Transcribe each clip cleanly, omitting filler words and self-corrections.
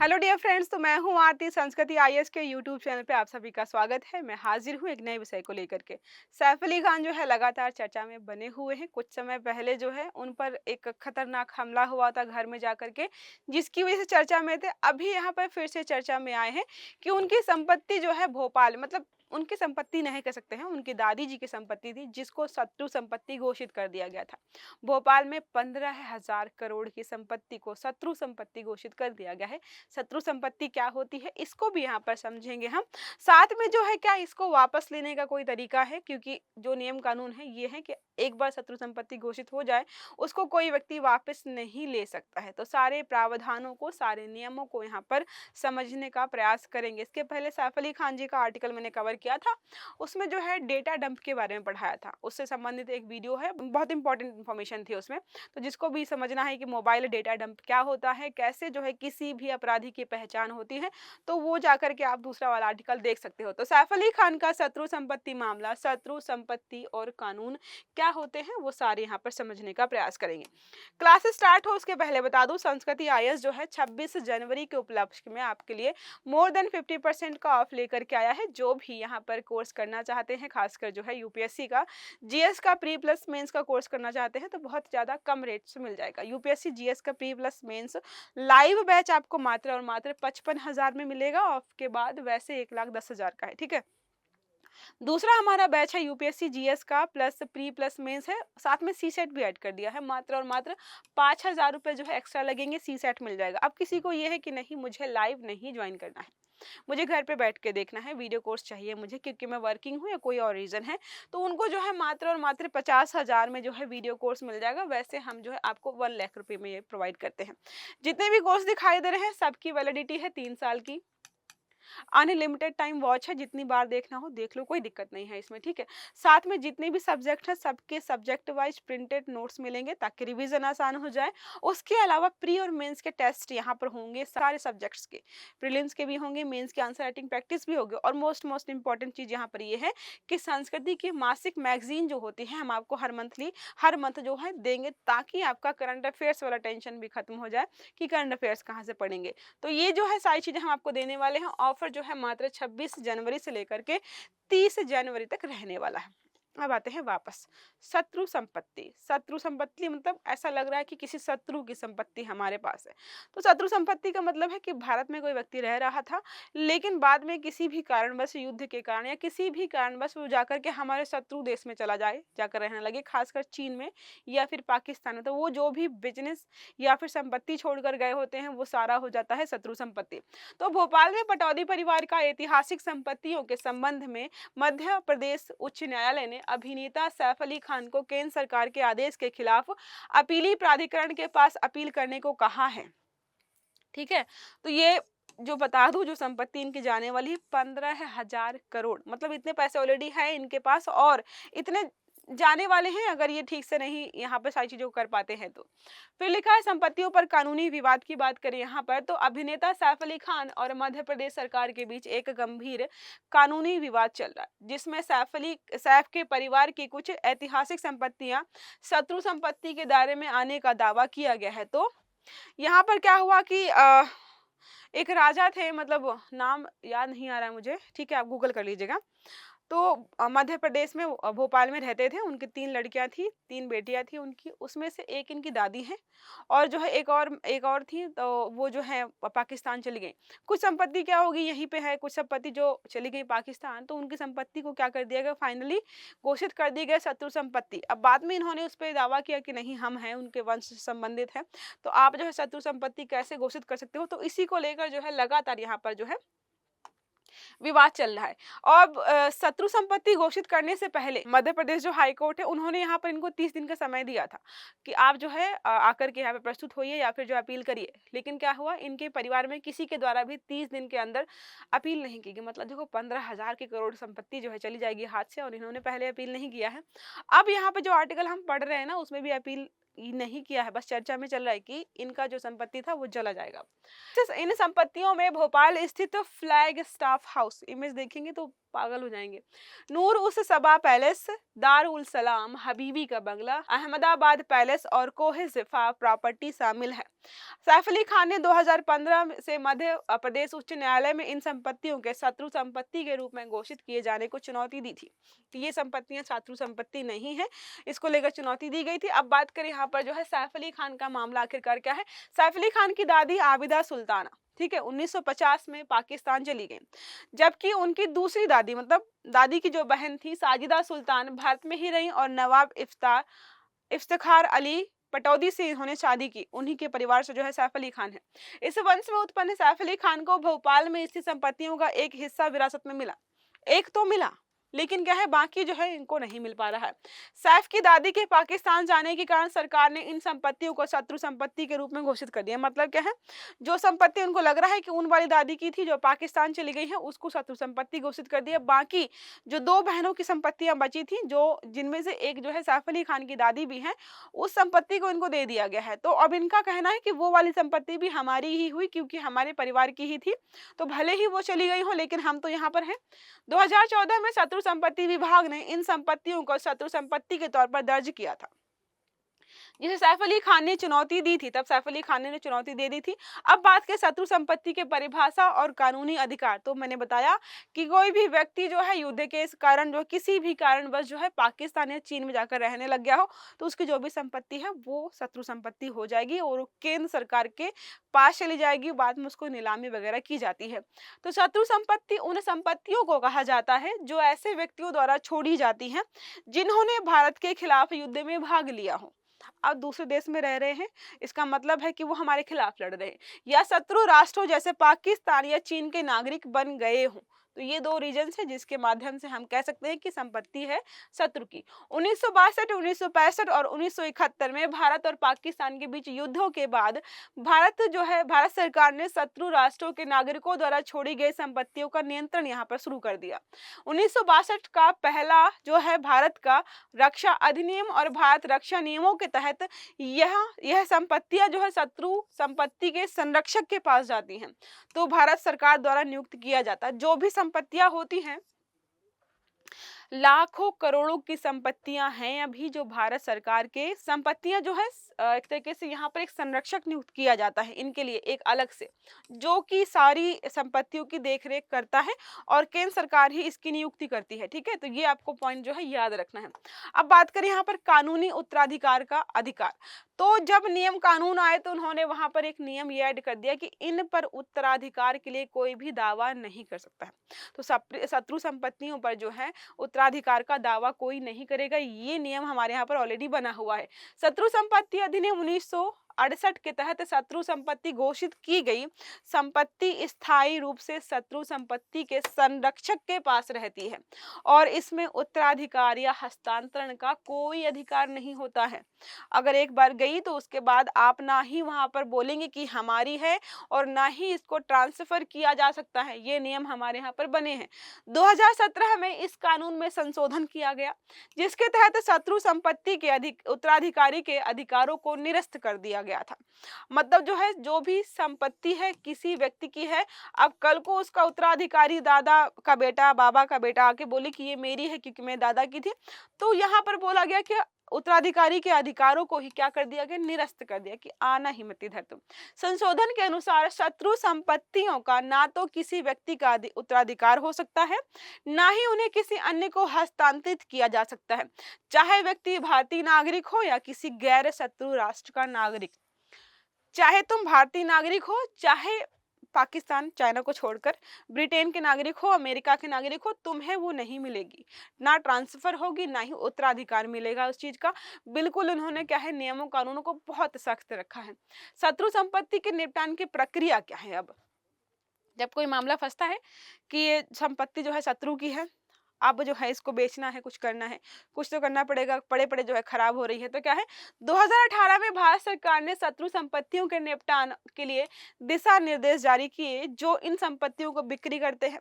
Hello dear friends, तो मैं हूं आरती। संस्कृति आईएएस के यूट्यूब चैनल पे आप सभी का स्वागत है। मैं हाजिर हूं एक नए विषय को लेकर के। सैफ अली खान जो है लगातार चर्चा में बने हुए हैं। कुछ समय पहले जो है उन पर एक खतरनाक हमला हुआ था घर में जाकर के, जिसकी वजह से चर्चा में थे। अभी यहाँ पर फिर से चर्चा में आए हैं कि उनकी संपत्ति जो है भोपाल, मतलब उनकी संपत्ति नहीं कह सकते हैं, उनकी दादी जी की संपत्ति थी जिसको शत्रु संपत्ति घोषित कर दिया गया था। भोपाल में 15,000 करोड़ की संपत्ति को शत्रु संपत्ति घोषित कर दिया गया है। शत्रु संपत्ति क्या होती है इसको भी यहाँ पर समझेंगे हम। साथ में जो है क्या इसको वापस लेने का कोई तरीका है, क्योंकि जो नियम कानून है ये है कि एक बार शत्रु संपत्ति घोषित हो जाए उसको कोई व्यक्ति वापस नहीं ले सकता है। तो सारे प्रावधानों को, सारे नियमों को यहाँ पर समझने का प्रयास करेंगे। इसके पहले सैफ अली खान जी का आर्टिकल मैंने कवर किया था, उसमें जो है डेटा डंप के बारे में पढ़ाया था। उससे संबंधित एक वीडियो है, बहुत इंपॉर्टेंट इन्फॉर्मेशन थी उसमें। तो जिसको भी समझना है कि मोबाइल डेटा डंप क्या होता है, कैसे जो है किसी भी अपराधी की पहचान होती है, तो वो जाकर के आप दूसरा वाला आर्टिकल देख सकते हो। तो सैफ अली खान का शत्रु संपत्ति मामला, शत्रु संपत्ति और कानून क्या होते हैं वो सारे यहाँ पर समझने का प्रयास करेंगे। क्लास स्टार्ट हो उसके पहले बता दूं, संस्कृति आईएएस जो है 26 जनवरी के उपलक्ष्य में आपके लिए मोर देन 50% का ऑफ लेकर के आया है। जो भी यहाँ पर कोर्स करना चाहते हैं, खासकर जो है यूपीएससी का जीएस का प्री प्लस मेंस का कोर्स करना चाहते हैं, तो बहुत ज़्यादा कम रेट से मिल जाएगा। यूपीएससी जीएस का pre plus mains live batch आपको मात्र और मात्र 55,000 में मिलेगा। ऑफ के बाद वैसे 1,10,000 का है, ठीक है। दूसरा हमारा बैच है यूपीएससी जीएस का प्लस प्री प्लस मेंस है, साथ में सी सेट भी ऐड कर दिया है। मात्र और मात्र 5,000 रुपये जो है एक्स्ट्रा लगेंगे, सी सेट मिल जाएगा। अब किसी को ये है कि नहीं मुझे लाइव नहीं ज्वाइन करना है, मुझे घर पे बैठ के देखना है, वीडियो कोर्स चाहिए मुझे क्योंकि मैं वर्किंग हूँ या कोई और रीज़न है, तो उनको जो है मात्र और मात्र 50,000 में जो है वीडियो कोर्स मिल जाएगा। वैसे हम जो है आपको 1,00,000 रुपये में ये प्रोवाइड करते हैं। जितने भी कोर्स दिखाई दे रहे हैं सबकी वैलिडिटी है 3 साल की। अनलिमिटेड टाइम वॉच है, जितनी बार देखना हो देख लो, कोई दिक्कत नहीं है इसमें, ठीक है। साथ में जितने भी सब्जेक्ट हैं सबके सब्जेक्ट वाइज प्रिंटेड नोट्स मिलेंगे ताकि रिवीजन आसान हो जाए। उसके अलावा प्री और मेंस के टेस्ट यहाँ पर होंगे, सारे सब्जेक्ट्स के, प्रीलिम्स के भी होंगे, मेंस के आंसर राइटिंग प्रैक्टिस भी होगी। और मोस्ट इंपॉर्टेंट चीज़ यहाँ पर ये है कि संस्कृति की मासिक मैगजीन जो होती है हम आपको हर मंथ जो है देंगे, ताकि आपका करंट अफेयर्स वाला टेंशन भी खत्म हो जाए कि करंट अफेयर्स कहाँ से पढ़ेंगे। तो ये जो है सारी चीज़ें हम आपको देने वाले हैं। ऑफर जो है मात्र 26 जनवरी से लेकर के 30 जनवरी तक रहने वाला है। अब आते हैं वापस शत्रु संपत्ति। शत्रु संपत्ति मतलब ऐसा लग रहा है कि किसी शत्रु की संपत्ति हमारे पास है। तो शत्रु संपत्ति का मतलब है कि भारत में कोई व्यक्ति रह रहा था, लेकिन बाद में किसी भी कारणवश, युद्ध के कारण या किसी भी कारणवश वो जाकर के हमारे शत्रु देश में चला जाए, जाकर रहने लगे, खासकर चीन में या फिर पाकिस्तान में। तो वो जो भी बिजनेस या फिर संपत्ति छोड़कर गए होते हैं वो सारा हो जाता है शत्रु संपत्ति। तो भोपाल में पटौदी परिवार का ऐतिहासिक संपत्तियों के संबंध में मध्य प्रदेश उच्च न्यायालय ने अभिनेता सैफ अली खान को केंद्र सरकार के आदेश के खिलाफ अपीली प्राधिकरण के पास अपील करने को कहा है, ठीक है। तो ये जो बता दूं, जो संपत्ति इनकी जाने वाली है 15,000 करोड़, मतलब इतने पैसे ऑलरेडी है इनके पास और इतने जाने वाले हैं अगर ये ठीक से नहीं यहाँ पर सारी चीजों को कर पाते हैं तो। फिर लिखा है संपत्तियों पर कानूनी विवाद की बात करें यहाँ पर, तो अभिनेता सैफ अली खान और मध्य प्रदेश सरकार के बीच एक गंभीर कानूनी विवाद चल रहा है, जिसमें सैफ के परिवार की कुछ ऐतिहासिक संपत्तियां शत्रु संपत्ति के दायरे में आने का दावा किया गया है। तो यहाँ पर क्या हुआ कि एक राजा थे, मतलब नाम याद नहीं आ रहा है मुझे, ठीक है, आप गूगल कर लीजिएगा। तो मध्य प्रदेश में भोपाल में रहते थे। उनकी 3 लड़कियां थी, 3 बेटियां थी उनकी, उसमें से एक इनकी दादी है और जो है एक और थी, तो वो जो है पाकिस्तान चली गई। कुछ संपत्ति क्या होगी यहीं पे है, कुछ संपत्ति जो चली गई पाकिस्तान, तो उनकी संपत्ति को क्या कर दिया गया, फाइनली घोषित कर दी गई शत्रु संपत्ति। अब बाद में इन्होंने उस पर दावा किया कि नहीं हम हैं, उनके वंश से संबंधित है, तो आप जो है शत्रु संपत्ति कैसे घोषित कर सकते हो। तो इसी को लेकर जो है लगातार यहाँ पर जो है विवाद चल रहा है। और शत्रु संपत्ति घोषित करने से पहले मध्य प्रदेश जो हाई कोर्ट है उन्होंने यहाँ पर इनको 30 दिन का समय दिया था कि आप जो है आकर के यहाँ पे प्रस्तुत होइए या फिर जो अपील करिए। लेकिन क्या हुआ, इनके परिवार में किसी के द्वारा भी 30 दिन के अंदर अपील नहीं की गई। मतलब देखो 15,000 की करोड़ संपत्ति जो है चली जाएगी हाथ से, और इन्होंने पहले अपील नहीं किया है। अब यहाँ पे जो आर्टिकल हम पढ़ रहे हैं ना उसमें भी अपील नहीं किया है, बस चर्चा में चल रहा है कि इनका जो संपत्ति था वो चला जाएगा। इन संपत्तियों में भोपाल स्थित फ्लैग स्टाफ हाउस, इमेज देखेंगे तो पागल हो जाएंगे। नूर उस सबा पैलेस, दार उल सलाम, हबीबी का बंगला, अहमदाबाद पैलेस और कोहे जिफा प्रॉपर्टी शामिल है। सैफ अली खान ने 2015 से मध्य प्रदेश उच्च न्यायालय में इन संपत्तियों के शत्रु संपत्ति के रूप में घोषित किए जाने को चुनौती दी थी कि ये संपत्तियां शत्रु संपत्ति नहीं है, इसको लेकर चुनौती दी गई थी। अब बात करें यहाँ पर जो है सैफ अली खान का मामला आखिरकार क्या है। सैफ अली खान की दादी आबिदा सुल्ताना, ठीक है, 1950 में पाकिस्तान चली गई, जबकि उनकी दूसरी दादी मतलब दादी की जो बहन थी साजिदा सुल्तान भारत में ही रही और नवाब इफ्तिखार अली पटौदी से इन्होंने शादी की। उन्हीं के परिवार से जो है सैफ अली खान है। इस वंश में उत्पन्न सैफ अली खान को भोपाल में स्थित संपत्तियों का एक हिस्सा विरासत में मिला। एक तो मिला, लेकिन क्या है बाकी जो है इनको नहीं मिल पा रहा है। सैफ की दादी के पाकिस्तान जाने के कारण सरकार ने इन संपत्तियों को शत्रु संपत्ति के रूप में घोषित कर दिया। मतलब क्या है, जो संपत्ति उनको लग रहा है कि उन वाली दादी की थी जो पाकिस्तान चली गई है, उसको शत्रु संपत्ति घोषित कर दिया। बाकी जो दो बहनों की संपत्तियां बची थी, जो जिनमें से एक जो है सैफ अली खान की दादी भी है, उस संपत्ति को इनको दे दिया गया है। तो अब इनका कहना है कि वो वाली संपत्ति भी हमारी ही हुई क्योंकि हमारे परिवार की ही थी, तो भले ही वो चली गई हो लेकिन हम तो यहाँ पर हैं। 2014 में शत्रु संपत्ति विभाग ने इन संपत्तियों को शत्रु संपत्ति के तौर पर दर्ज किया था, जिसे सैफ अली खान ने चुनौती दी थी। तब सैफ अली खान ने चुनौती दे दी थी। अब बात करें शत्रु संपत्ति के परिभाषा और कानूनी अधिकार, तो मैंने बताया कि कोई भी व्यक्ति जो है युद्ध के इस कारण जो किसी भी कारणवश जो है पाकिस्तान या चीन में जाकर रहने लग गया हो, तो उसकी जो भी संपत्ति है वो शत्रु संपत्ति हो जाएगी और केंद्र सरकार के पास चली जाएगी। बाद में उसको नीलामी वगैरह की जाती है। तो शत्रु संपत्ति उन संपत्तियों को कहा जाता है जो ऐसे व्यक्तियों द्वारा छोड़ी जाती हैं जिन्होंने भारत के खिलाफ युद्ध में भाग लिया हो। अब दूसरे देश में रह रहे हैं, इसका मतलब है कि वो हमारे खिलाफ लड़ रहे हैं, या शत्रु राष्ट्रों जैसे पाकिस्तान या चीन के नागरिक बन गए हों। तो ये दो रीजन है जिसके माध्यम से हम कह सकते हैं कि संपत्ति है शत्रु की। 1962, 1965 और 1971 में भारत और पाकिस्तान के बीच युद्धों के बाद भारत सरकार ने शत्रु राष्ट्रों के नागरिकों द्वारा छोड़ी गई संपत्तियों का नियंत्रण यहाँ पर शुरू कर दिया। 1962 का पहला जो है भारत का रक्षा अधिनियम और भारत रक्षा नियमों के तहत यह संपत्तियां जो है शत्रु संपत्ति के संरक्षक के पास जाती हैं। तो भारत सरकार द्वारा नियुक्त किया जाता है। जो भी संपत्तियां होती हैं, लाखों करोड़ों की संपत्तियां हैं अभी जो भारत सरकार के संपत्तियां जो है एक तरीके से यहाँ पर एक संरक्षक नियुक्त किया जाता है इनके लिए एक अलग से, जो कि सारी संपत्तियों की देखरेख करता है और केंद्र सरकार ही इसकी नियुक्ति करती है। ठीक है, तो ये आपको पॉइंट जो है याद रखना है। अब बात करें यहाँ पर कानूनी उत्तराधिकार का अधिकार। तो जब नियम कानून आए तो उन्होंने वहां पर एक नियम ये ऐड कर दिया कि इन पर उत्तराधिकार के लिए कोई भी दावा नहीं कर सकता है। तो शत्रु संपत्तियों पर जो है उत्तराधिकार का दावा कोई नहीं करेगा, ये नियम हमारे यहाँ पर ऑलरेडी बना हुआ है। शत्रु संपत्ति अधिनियम 1968 के तहत शत्रु संपत्ति घोषित की गई संपत्ति स्थायी रूप से शत्रु संपत्ति के संरक्षक के पास रहती है और इसमें उत्तराधिकार या हस्तांतरण का कोई अधिकार नहीं होता है। अगर एक बार गई तो उसके बाद आप ना ही वहां पर बोलेंगे कि हमारी है और ना ही इसको ट्रांसफर किया जा सकता है। ये नियम हमारे यहाँ पर बने हैं। 2017 में इस कानून में संशोधन किया गया जिसके तहत शत्रु संपत्ति के उत्तराधिकारी के अधिकारों को निरस्त कर दिया गया था। मतलब जो है जो भी संपत्ति है किसी व्यक्ति की है, अब कल को उसका उत्तराधिकारी दादा का बेटा बाबा का बेटा आके बोले कि ये मेरी है क्योंकि मेरे दादा की थी, तो यहाँ पर बोला गया कि उत्तराधिकारी के अधिकारों को ही क्या कर दिया गया, निरस्त कर दिया कि आना ही मत इधर तुम। संशोधन के अनुसार शत्रु संपत्तियों का ना तो किसी व्यक्ति का उत्तराधिकार हो सकता है, ना ही उन्हें किसी अन्य को हस्तांतरित किया जा सकता है, चाहे व्यक्ति भारतीय नागरिक हो या किसी गैर शत्रु राष्ट्र का नागरिक। चाहे तुम भारतीय नागरिक हो, चाहे पाकिस्तान चाइना को छोड़कर ब्रिटेन के नागरिक हो, अमेरिका के नागरिक हो, तुम्हें वो नहीं मिलेगी, ना ट्रांसफर होगी ना ही उत्तराधिकार मिलेगा उस चीज का। बिल्कुल उन्होंने क्या है नियमों कानूनों को बहुत सख्त रखा है। शत्रु संपत्ति के निपटान की प्रक्रिया क्या है। अब जब कोई मामला फंसता है कि ये संपत्ति जो है शत्रु की है, अब जो है इसको बेचना है, कुछ करना है, कुछ तो करना पड़ेगा, पड़े-पड़े जो है खराब हो रही है। तो क्या है 2018 में भारत सरकार ने शत्रु संपत्तियों के निपटान के लिए दिशा निर्देश जारी किए, जो इन संपत्तियों को बिक्री करते हैं।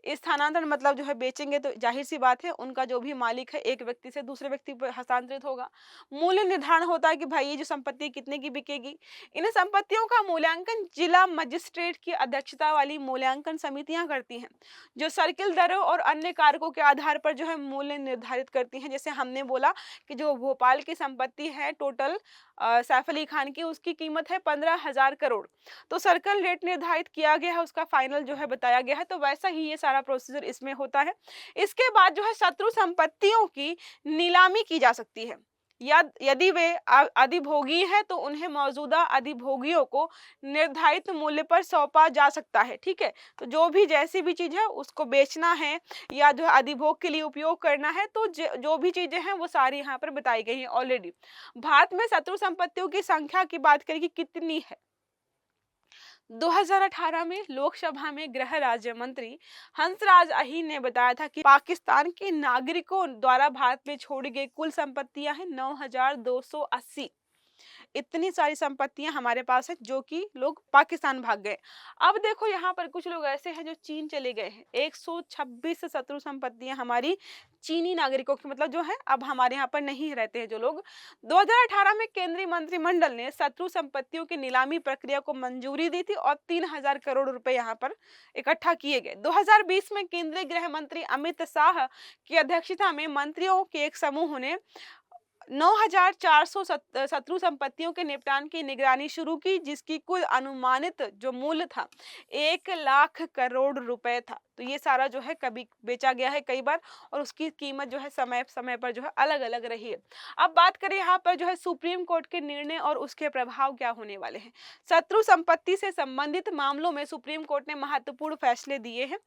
स्थानांतरण मतलब जो है बेचेंगे तो जाहिर-सी बात है उनका जो भी मालिक है एक व्यक्ति से दूसरे व्यक्ति पर हस्तांतरित होगा। मूल्य निर्धारण होता है कि भाई ये जो संपत्ति कितने की बिकेगी। इन संपत्तियों का मूल्यांकन जिला मजिस्ट्रेट की अध्यक्षता वाली मूल्यांकन समितियां करती हैं, जो सर्किल दरों और अन्य कारकों के आधार पर जो है मूल्य निर्धारित करती हैं। जैसे हमने बोला कि जो भोपाल की संपत्ति है टोटल सैफ अली खान की, उसकी कीमत है 15,000 करोड़। तो सर्कल रेट निर्धारित किया गया है, उसका फाइनल जो है बताया गया है। तो वैसा ही ये सारा प्रोसीजर इसमें होता है। इसके बाद जो है शत्रु संपत्तियों की नीलामी की जा सकती है, या यदि वे अधिभोगी है तो उन्हें मौजूदा अधिभोगियों को निर्धारित मूल्य पर सौंपा जा सकता है। ठीक है, तो जो भी जैसी भी चीज है उसको बेचना है या जो है अधिभोग के लिए उपयोग करना है, तो जो भी चीजें हैं वो सारी यहाँ पर बताई गई हैं ऑलरेडी। भारत में शत्रु संपत्तियों की संख्या की बात करें कि कितनी है। 2018 में लोकसभा में गृह राज्य मंत्री हंसराज अहीर ने बताया था कि पाकिस्तान के नागरिकों द्वारा भारत में छोड़ी गई कुल संपत्तियां हैं 9,280। इतनी सारी संपत्तियां हमारे पास है जो कि लोग पाकिस्तान भाग गए। अब देखो यहाँ पर कुछ लोग ऐसे हैं जो चीन चले गए हैं। 126 शत्रु संपत्तियां हमारी चीनी नागरिकों की, मतलब जो है अब हमारे यहाँ पर नहीं रहते हैं जो लोग। 2018 में केंद्रीय मंत्रिमंडल ने शत्रु संपत्तियों की नीलामी प्रक्रिया को मंजूरी दी थी और 3,000 करोड़ रुपए यहाँ पर इकट्ठा किए गए। 2020 में केंद्रीय गृह मंत्री अमित शाह की अध्यक्षता में मंत्रियों के एक समूह ने 9,400 शत्रु संपत्तियों के निपटान की निगरानी शुरू की, जिसकी कुल अनुमानित जो मूल्य था 1 लाख करोड़ रुपए था। तो ये सारा जो है कभी बेचा गया है कई बार, और उसकी कीमत जो है समय समय पर जो है अलग अलग रही है। अब बात करें यहाँ पर जो है सुप्रीम कोर्ट के निर्णय और उसके प्रभाव क्या होने वाले हैं। शत्रु संपत्ति से संबंधित मामलों में सुप्रीम कोर्ट ने महत्वपूर्ण फैसले दिए हैं,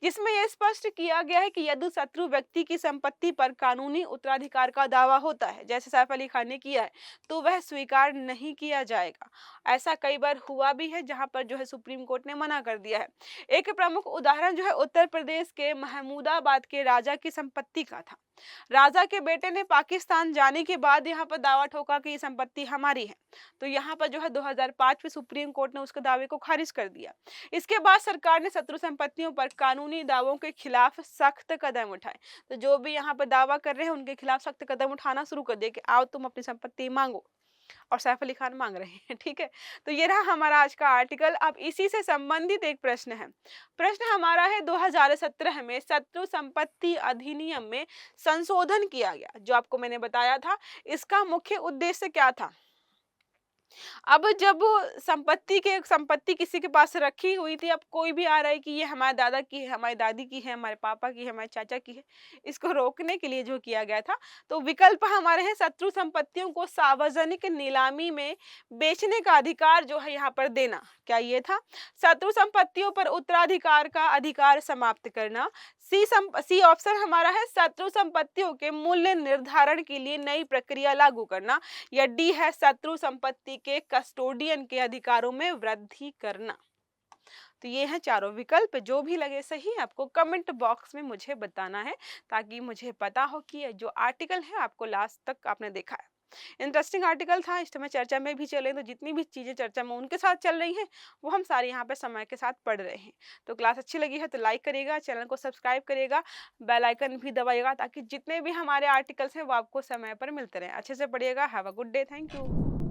जिसमें यह स्पष्ट किया गया है कि यदि शत्रु व्यक्ति की संपत्ति पर कानूनी उत्तराधिकार का दावा होता है, जैसे सैफ अली खान ने किया है, तो वह स्वीकार नहीं किया जाएगा। ऐसा कई बार हुआ भी है जहां पर जो है सुप्रीम कोर्ट ने मना कर दिया है। एक प्रमुख उदाहरण जो है उत्तर प्रदेश के महमूदाबाद के राजा की संपत्ति का था। राजा के बेटे ने पाकिस्तान जाने के बाद यहाँ पर दावा ठोका कि ये संपत्ति हमारी है। तो यहाँ पर जो है 2005 में सुप्रीम कोर्ट ने उसके दावे को खारिज कर दिया। इसके बाद सरकार ने शत्रु संपत्तियों पर कानूनी दावों के खिलाफ सख्त कदम उठाए। तो जो भी यहाँ पर दावा कर रहे हैं उनके खिलाफ सख्त कदम उठाना शुरू कर दिया कि आओ तुम अपनी संपत्ति मांगो, और सैफ अली खान मांग रहे हैं। ठीक है, तो ये रहा हमारा आज का आर्टिकल। अब इसी से संबंधित एक प्रश्न है। प्रश्न हमारा है 2017 में शत्रु संपत्ति अधिनियम में संशोधन किया गया, जो आपको मैंने बताया था। इसका मुख्य उद्देश्य क्या था। अब जब संपत्ति किसी के पास रखी हुई थी, अब कोई भी आ रहा है कि ये हमारे दादा की है, हमारी दादी की है, हमारे पापा की है, हमारे चाचा की है, इसको रोकने के लिए जो किया गया था, तो विकल्प हमारे हैं शत्रु संपत्तियों को सार्वजनिक नीलामी में बेचने का अधिकार जो है यहाँ पर देना। क्या ये था। शत्रु संपत्तियों पर उत्तराधिकार का अधिकार समाप्त करना। सी ऑप्शन हमारा है शत्रु संपत्तियों के मूल्य निर्धारण के लिए नई प्रक्रिया लागू करना। या डी है शत्रु संपत्ति के कस्टोडियन के अधिकारों में वृद्धि करना। तो ये हैं चारों विकल्प। जो भी लगे सही आपको कमेंट बॉक्स में मुझे बताना है, ताकि मुझे पता हो कि जो आर्टिकल है आपको लास्ट तक आपने देखा है। इंटरेस्टिंग आर्टिकल था, इस समय चर्चा में भी चले, तो जितनी भी चीजें चर्चा में उनके साथ चल रही हैं वो हम सारे यहाँ पे समय के साथ पढ़ रहे हैं। तो क्लास अच्छी लगी है तो लाइक करिएगा, चैनल को सब्सक्राइब करिएगा, बेल आइकन भी दबाइएगा, ताकि जितने भी हमारे आर्टिकल्स हैं वो आपको समय पर मिलते रहें। अच्छे से पढ़िएगा। Have a good day. Thank you.